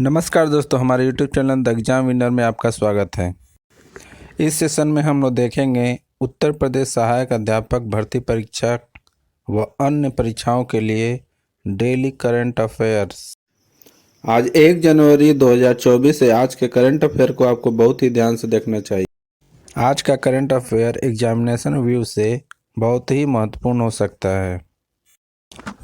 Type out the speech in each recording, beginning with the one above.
नमस्कार दोस्तों, हमारे YouTube channel the exam winner में आपका स्वागत है। इस सेशन में हम लोग देखेंगे उत्तर प्रदेश सहायक अध्यापक भर्ती परीक्षा व अन्य परीक्षाओं के लिए डेली करंट अफेयर्स। आज 1 जनवरी 2024 है। आज के करंट अफेयर को आपको बहुत ही ध्यान से देखना चाहिए। आज का करंट अफेयर एग्जामिनेशन व्यू से बहुत ही महत्वपूर्ण हो सकता है।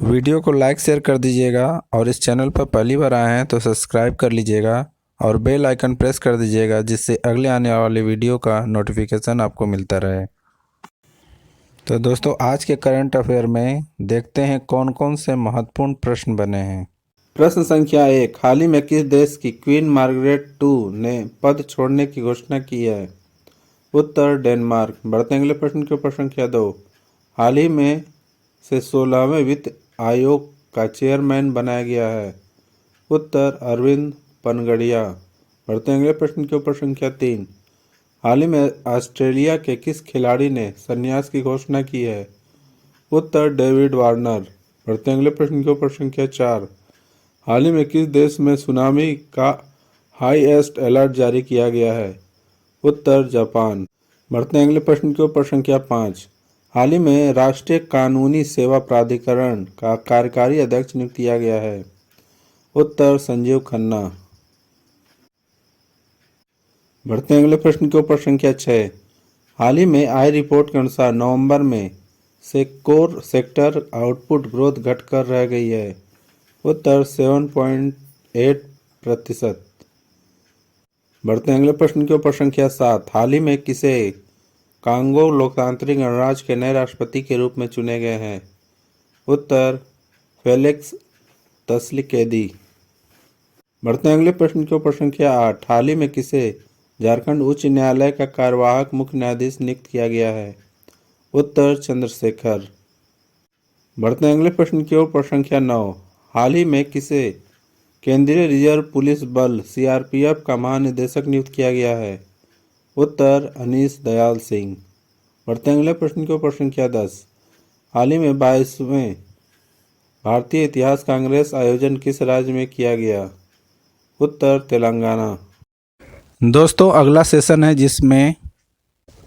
वीडियो को लाइक शेयर कर दीजिएगा और इस चैनल पर पहली बार आए हैं तो सब्सक्राइब कर लीजिएगा और बेल आइकन प्रेस कर दीजिएगा, जिससे अगले आने वाले वीडियो का नोटिफिकेशन आपको मिलता रहे। तो दोस्तों, आज के करंट अफेयर में देखते हैं कौन कौन से महत्वपूर्ण प्रश्न बने हैं। प्रश्न संख्या 1, हाल ही में किस देश की क्वीन मार्गरेट II ने पद छोड़ने की घोषणा की है? उत्तर डेनमार्क। बढ़ते अगले प्रश्न के ऊपर। संख्या 2, हाल ही में से 16वें वित्त आयोग का चेयरमैन बनाया गया है? उत्तर अरविंद पनगड़िया। बढ़ते अगले प्रश्न के ऊपर। संख्या 3, हाल ही में ऑस्ट्रेलिया के किस खिलाड़ी ने संन्यास की घोषणा की है? उत्तर डेविड वार्नर। बढ़ते अगले प्रश्न के ऊपर। संख्या 4, हाल ही में किस देश में सुनामी का हाईएस्ट अलर्ट जारी किया गया है? उत्तर जापान। बढ़ते अगले प्रश्न के ऊपर। संख्या 5, हाल ही में राष्ट्रीय कानूनी सेवा प्राधिकरण का कार्यकारी अध्यक्ष नियुक्त किया गया है? उत्तर संजीव खन्ना। बढ़ते अगले प्रश्न के ऊपर। संख्या 6, हाल ही में आई रिपोर्ट के अनुसार नवंबर में से कोर सेक्टर आउटपुट ग्रोथ घटकर रह गई है? उत्तर 7.8%। बढ़ते अगले प्रश्न के ऊपर। संख्या 7, हाल ही में किसे कांगो लोकतांत्रिक गणराज्य के नए राष्ट्रपति के रूप में चुने गए हैं? उत्तर फेलिक्स तस्लिकेदी। बढ़ते अगले प्रश्न के ऊपर। संख्या 8, हाल ही में किसे झारखंड उच्च न्यायालय का कार्यवाहक मुख्य न्यायाधीश नियुक्त किया गया है? उत्तर चंद्रशेखर। बढ़ते अगले प्रश्न के ऊपर। संख्या 9, हाल ही में किसे केंद्रीय रिजर्व पुलिस बल CRPF का महानिदेशक नियुक्त किया गया है? उत्तर अनीश दयाल सिंह। बढ़ते अगले प्रश्न के ऊपर। संख्या 10, हाल ही में 22वें भारतीय इतिहास कांग्रेस आयोजन किस राज्य में किया गया? उत्तर तेलंगाना। दोस्तों, अगला सेशन है जिसमें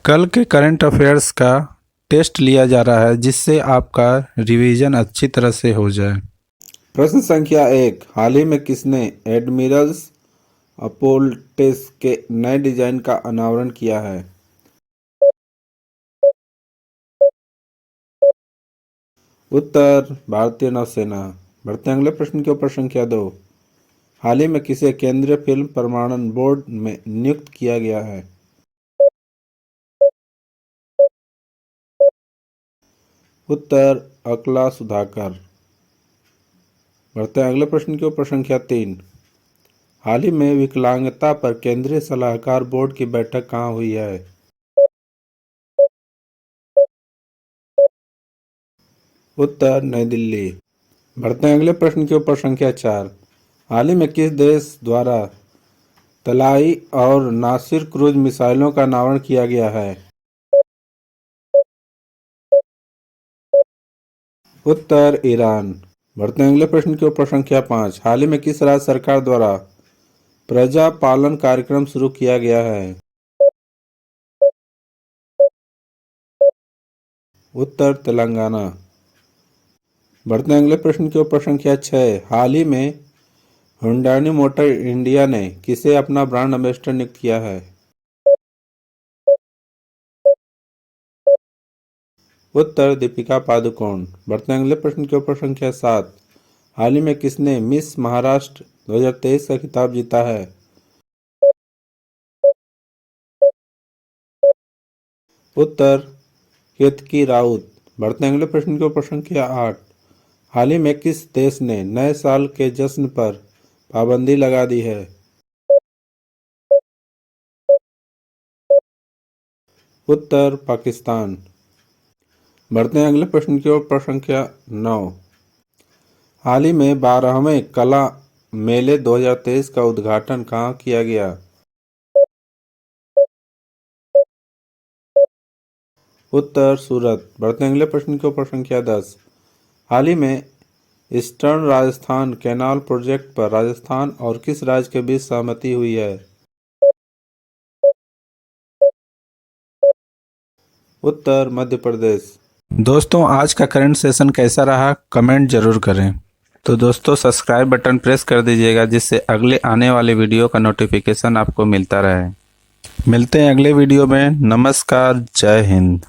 कल के करंट अफेयर्स का टेस्ट लिया जा रहा है, जिससे आपका रिवीजन अच्छी तरह से हो जाए। प्रश्न संख्या 1, हाल ही में किसने एडमिरल्स अपोल्टेस के नए डिजाइन का अनावरण किया है? उत्तर भारतीय नौसेना। बढ़ते अगले प्रश्न के ऊपर। संख्या 2, हाल ही में किसे केंद्रीय फिल्म प्रमाणन बोर्ड में नियुक्त किया गया है? उत्तर अकला सुधाकर। बढ़ते अगले प्रश्न के ऊपर। संख्या 3, हाल ही में विकलांगता पर केंद्रीय सलाहकार बोर्ड की बैठक कहाँ हुई है? उत्तर नई दिल्ली। बढ़ते अगले प्रश्न के ऊपर। संख्या 4, हाल ही में किस देश द्वारा तलाई और नासिर क्रूज मिसाइलों का अनावरण किया गया है? उत्तर ईरान। बढ़ते अगले प्रश्न के ऊपर। संख्या 5, हाल ही में किस राज्य सरकार द्वारा प्रजा पालन कार्यक्रम शुरू किया गया है? उत्तर तेलंगाना। बढ़ते अगले प्रश्न के ऊपर। संख्या 6, हाल ही में हुंडई मोटर इंडिया ने किसे अपना ब्रांड एम्बेसडर नियुक्त किया है? उत्तर दीपिका पादुकोण। बढ़ते अगले प्रश्न के ऊपर। संख्या 7, हाल ही में किसने मिस महाराष्ट्र 2023 का खिताब जीता है? उत्तर केतकी राउत। बढ़ते अगले प्रश्न के ऊपर। संख्या 8, हाल ही में किस देश ने नए साल के जश्न पर पाबंदी लगा दी है? उत्तर पाकिस्तान। बढ़ते हैं अगले प्रश्न की ओर। प्रश्न संख्या 9, हाल ही में 12वें कला मेले 2023 का उद्घाटन कहाँ किया गया? उत्तर सूरत। बढ़ते हैं अगले प्रश्न के ऊपर। संख्या 10, हाल ही में ईस्टर्न राजस्थान कैनाल प्रोजेक्ट पर राजस्थान और किस राज्य के बीच सहमति हुई है? उत्तर मध्य प्रदेश। दोस्तों, आज का करंट सेशन कैसा रहा कमेंट जरूर करें। तो दोस्तों, सब्सक्राइब बटन प्रेस कर दीजिएगा जिससे अगले आने वाले वीडियो का नोटिफिकेशन आपको मिलता रहे। मिलते हैं अगले वीडियो में। नमस्कार, जय हिंद।